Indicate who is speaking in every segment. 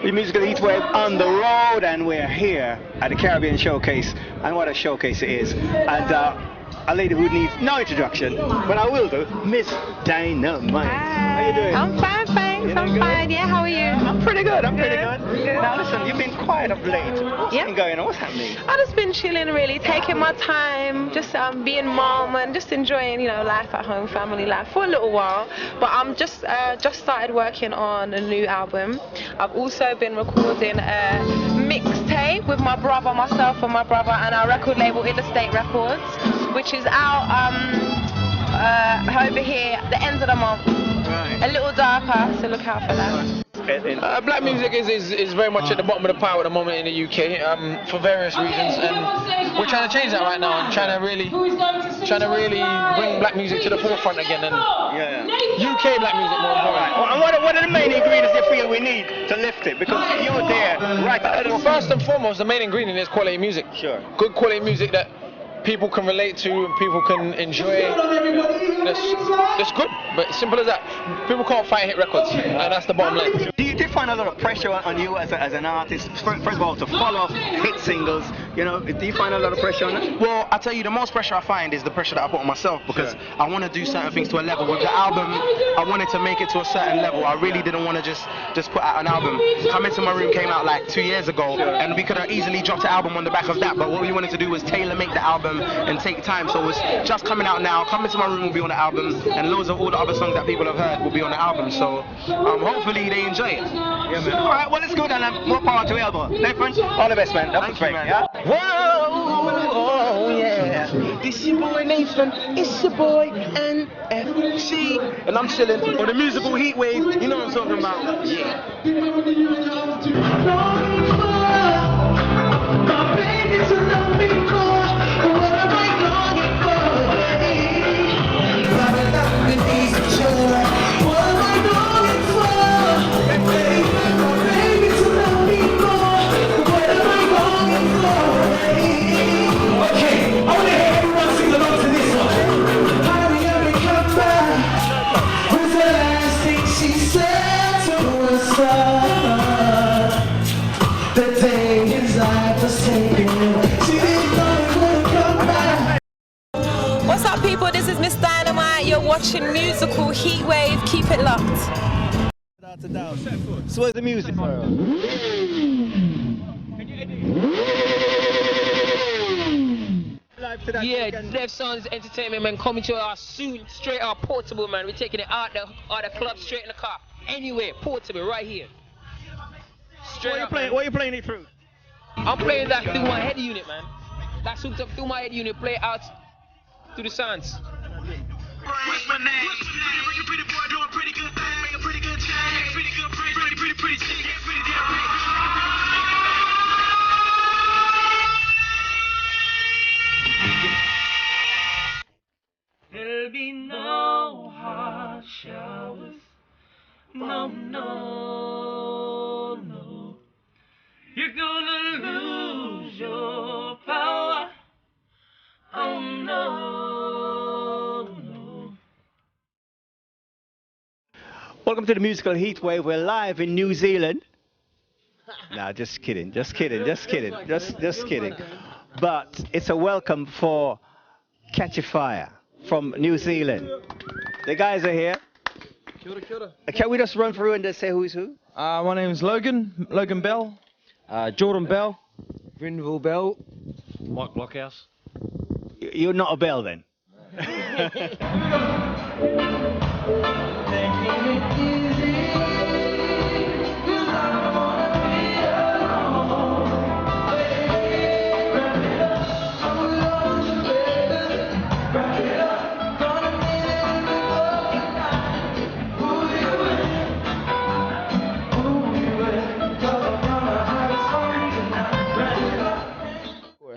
Speaker 1: The Musical Heatwave on the road, and we're here at the Caribbean Showcase, and what a showcase it is. And a lady who needs no introduction, but I will do, Miss Dynamite.
Speaker 2: Hi.
Speaker 1: How you doing?
Speaker 2: I'm fine, thanks. I'm fine. Yeah, how are you?
Speaker 1: I'm pretty good. Now listen, you've been quiet of late. What's been going on? What's happening?
Speaker 2: I've just been chilling, really, taking my time, just being mom and just enjoying, life at home, family life for a little while. But I'm just started working on a new album. I've also been recording a mixtape with myself and my brother, and our record label Interstate Records, which is out over here at the end of the month.
Speaker 1: Right.
Speaker 2: A little darker, so look out for that.
Speaker 3: Black music is very much at the bottom of the pile at the moment in the UK for various reasons, and we're trying to change that right now and trying to really bring black music to the forefront again, and UK black music more important.
Speaker 1: And what are the main ingredients you feel we need to lift it? Because you're there right at the
Speaker 3: First and foremost, the main ingredient is quality music.
Speaker 1: Sure.
Speaker 3: Good quality music that people can relate to and people can enjoy. That's good, but simple as that. People can't fight hit records, and that's the bottom line.
Speaker 1: Do you find a lot of pressure on you as an artist, first of all, to follow hit singles? Do you find a lot of pressure on it?
Speaker 4: Well, I tell you, the most pressure I find is the pressure that I put on myself, because I want to do certain things to a level. With the album, I wanted to make it to a certain level. I really didn't want to just put out an album. Come Into My Room came out like 2 years ago, and we could have easily dropped an album on the back of that, but what we wanted to do was tailor-make the album and take time. So it's just coming out now. Come Into My Room will be on the album, and loads of all the other songs that people have heard will be on the album. So hopefully they enjoy it.
Speaker 1: Yeah, man. All right, well, let's go down and more power to Elbow. Nathan, all the best, man. That's great, man. Yeah?
Speaker 4: Whoa, yeah. This your boy Nathan, it's your boy NFC, and I'm chilling on the musical Heatwave. You know what I'm talking about?
Speaker 2: What's up, people? This is Miss Dynamite. You're watching Musical Heatwave. Keep it locked.
Speaker 1: So where's the music?
Speaker 3: Yeah, Dev Sounds Entertainment, man, coming to us soon, straight out portable, man. We're taking it out the club, straight in the car. Anywhere, portable, right here. Straight up.
Speaker 1: What are you playing it through?
Speaker 3: I'm playing that through my head unit, man. That's hooked up through my head unit, play it out through the sounds.
Speaker 5: What's my name? Pretty boy doing pretty good thing, make a pretty good change, pretty good praise, pretty chick, pretty damn There'll be no hot showers, no. You're gonna lose your power, oh no.
Speaker 1: Welcome to the Musical Heatwave. We're live in New Zealand. Nah, just kidding. But it's a welcome for Catch a Fire from New Zealand. The guys are here.
Speaker 6: Kia ora.
Speaker 1: Can we just run through and just say who's who?
Speaker 6: My name's Logan Bell. Jordan Bell. Grenville Bell. Mike Blockhouse.
Speaker 1: You're not a bell then?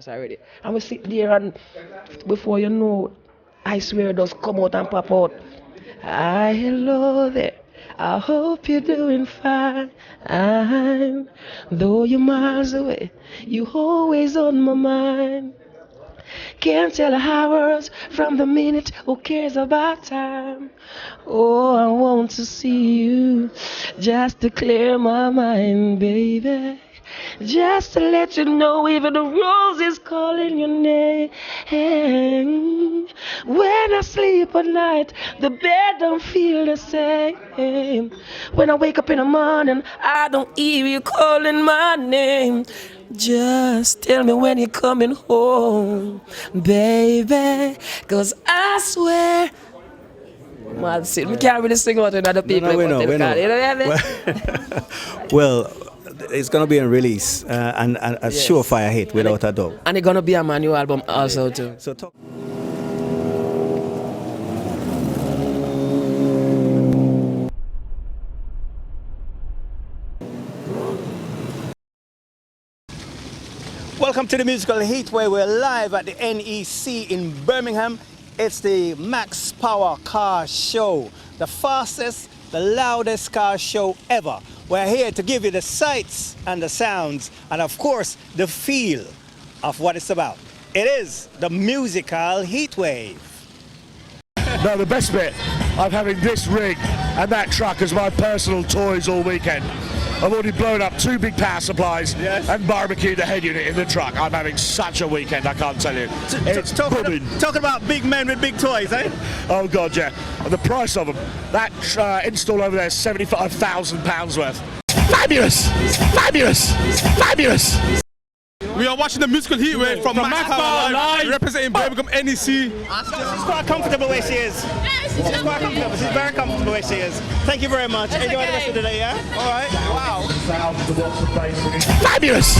Speaker 7: Already. And we sit there, and before you know, I swear it does come out and pop out. Hi, hello there. I hope you're doing fine. Though you're miles away, you always on my mind. Can't tell hours from the minute. Who cares about time? Oh, I want to see you just to clear my mind, baby. Just to let you know even the rose is calling your name. When I sleep at night, the bed don't feel the same. When I wake up in the morning, I don't hear you calling my name. Just tell me when you're coming home, baby. 'Cause I swear, man, see, we can't really sing out to other people.
Speaker 1: No, we know. Well, it's gonna be a release and a surefire hit without a doubt.
Speaker 7: And it's gonna be a new album also too.
Speaker 1: So talk. Welcome to the Musical Heatwave. We're live at the NEC in Birmingham. It's the Max Power Car Show, the fastest, the loudest car show ever. We're here to give you the sights and the sounds and of course the feel of what it's about. It is the Musical Heatwave.
Speaker 8: No, the best bit, I'm having this rig and that truck as my personal toys all weekend. I've already blown up 2 big power supplies and barbecued the head unit in the truck. I'm having such a weekend, I can't tell you. It's
Speaker 1: Talking about big men with big toys, eh?
Speaker 8: Oh God, yeah. And the price of them, that install over there is £75,000 worth. Fabulous! Fabulous! Fabulous!
Speaker 9: We are watching the Musical Heatwave from Max Power Live, representing Birmingham NEC.
Speaker 1: She's quite comfortable where she is. She's quite comfortable. She's very comfortable where she is. Thank you very much. Enjoy the rest of the day, yeah? All right. Wow.
Speaker 8: Fabulous!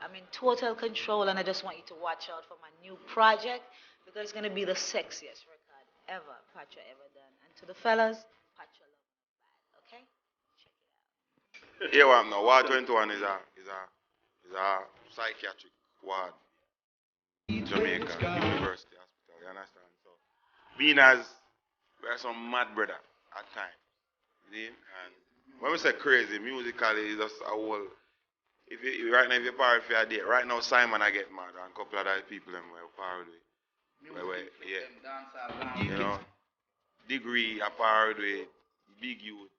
Speaker 10: I'm in total control and I just want you to watch out for my new project because it's going to be the sexiest record ever Pacha ever done. And to the fellas, Pacha love bad, okay? Check it out.
Speaker 11: Yeah, well, no, Ward 21 is a psychiatric ward in Jamaica University Hospital, you understand? So, being as we're some mad brother at times, see? And when we say crazy, musically is just a whole. If you right now, if you're part of your day, right now Simon I get mad and a couple of other people them were part of it. Yeah. You know, Degree a part of it, big youth,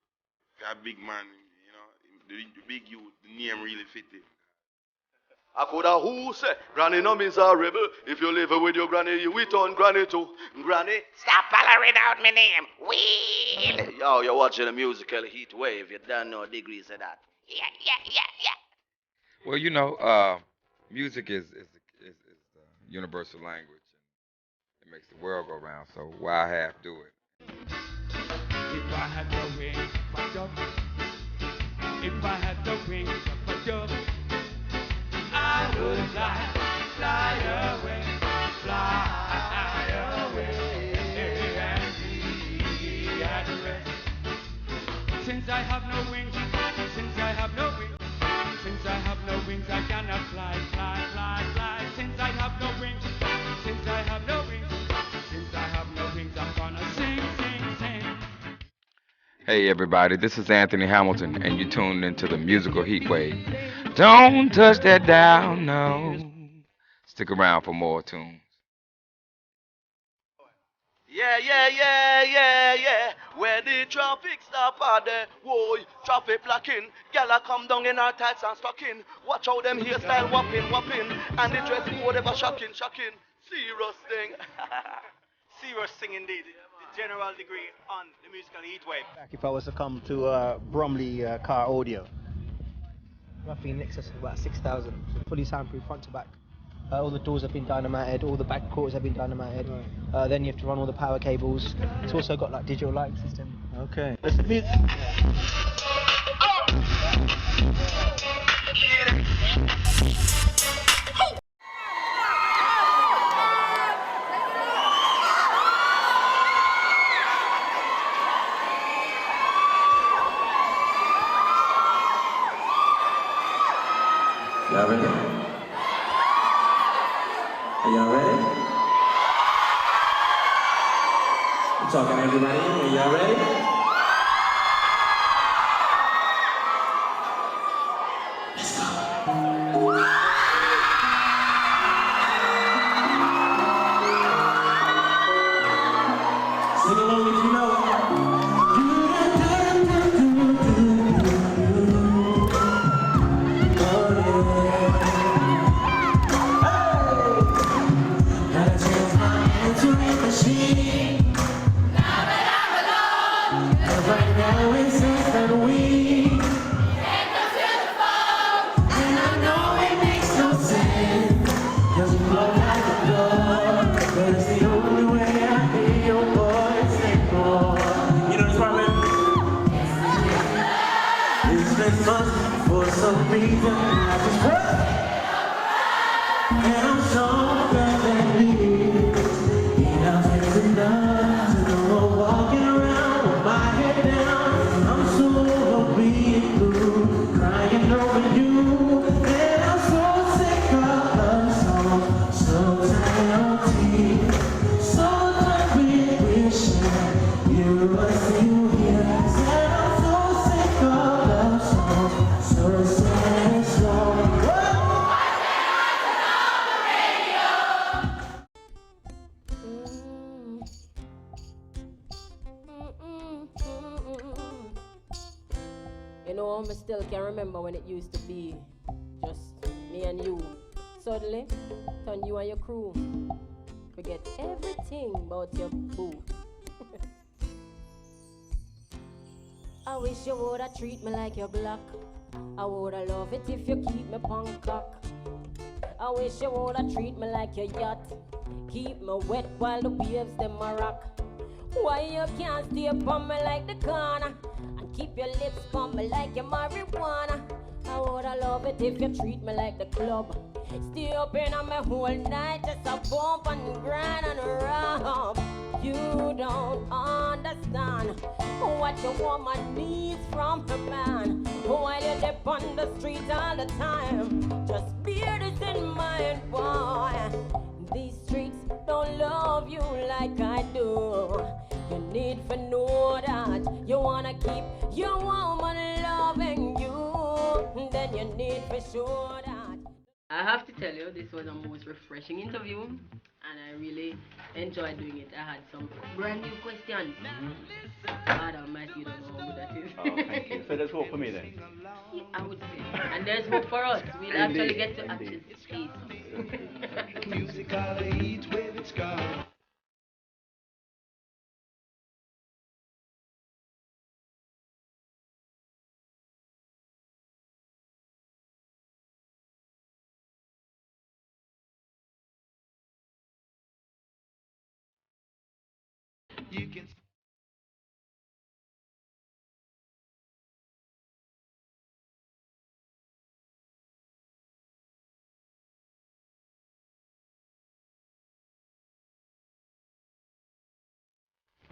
Speaker 11: a big man, you know, the big youth, the name really fit it.
Speaker 12: I coulda who say, Granny no miserable. If you live with your granny, you will turn granny to granny.
Speaker 13: Stop hollering out my name. Wheel.
Speaker 12: Yo, you're watching the Musical Heatwave. You don't know degrees of that.
Speaker 13: Yeah.
Speaker 14: Well, you know, music is the universal language. It makes the world go round. So why half do it?
Speaker 15: If I had the wings of a dove, if I had the wings of a dove, I would fly away, and be at rest. Since I have no wings, since I have no wings, since I have no wings, I cannot fly. Since I have no wings, since I have no wings, since I have no wings, I'm gonna sing.
Speaker 14: Hey everybody, this is Anthony Hamilton, and you tuned into the Musical Heatwave. Don't touch that dial, no. Stick around for more tunes.
Speaker 12: Yeah. Where the traffic stop are there, whoa, traffic blocking. Gala come down in our tights and stocking. Watch how them hairstyle whopping. And the dress code ever shocking. Serious thing.
Speaker 1: Serious thing indeed. The general degree on the Musical Heatwave. If I was to come to Bromley Car Audio.
Speaker 16: Roughly in excess of about 6,000. Fully soundproof front to back. All the doors have been dynamited, all the back quarters have been dynamited. Right. Then you have to run all the power cables. It's also got like digital lighting system.
Speaker 1: Okay. Let's music.
Speaker 17: Y'all ready? Are y'all ready? I'm talking to everybody in here. Y'all ready? Let's go. Sing along if you know it. For some reason, I just work, and I'm stronger than you. Enough is enough to know I'm walking around with my head down. I'm so being blue, crying over you, and I'm so sick of love songs, so tired of tea, so tired of wishing you were still here. Said I'm so sick of love songs, so sad and slow.
Speaker 18: You know, I still can remember when it used to be just me and you. Suddenly, turn you and your crew. Forget everything about your boo. I wish you woulda treat me like your Glock. I woulda love it if you keep me punk cock. I wish you woulda treat me like your yacht. Keep me wet while the waves them a rock. Why you can't stay upon me like the corner and keep your lips on me like your marijuana? I woulda love it if you treat me like the club. Stay up in on me whole night, just a bump and grind and romp. You don't understand what your woman needs from her man. While you dip on the street all the time, just bear this in mind, boy. These streets don't love you like I do. You need to know that you wanna keep your woman loving you. Then you need to show that.
Speaker 19: I have to tell you, this was a most refreshing interview, and I really enjoyed doing it. I had some brand new questions. God almighty, you don't know how good that is.
Speaker 20: Oh, thank you. So there's hope for me then?
Speaker 19: Yeah, I would say. And there's hope for us. We'll actually get to actually see some.
Speaker 5: Musical heatwave, it's gone. You can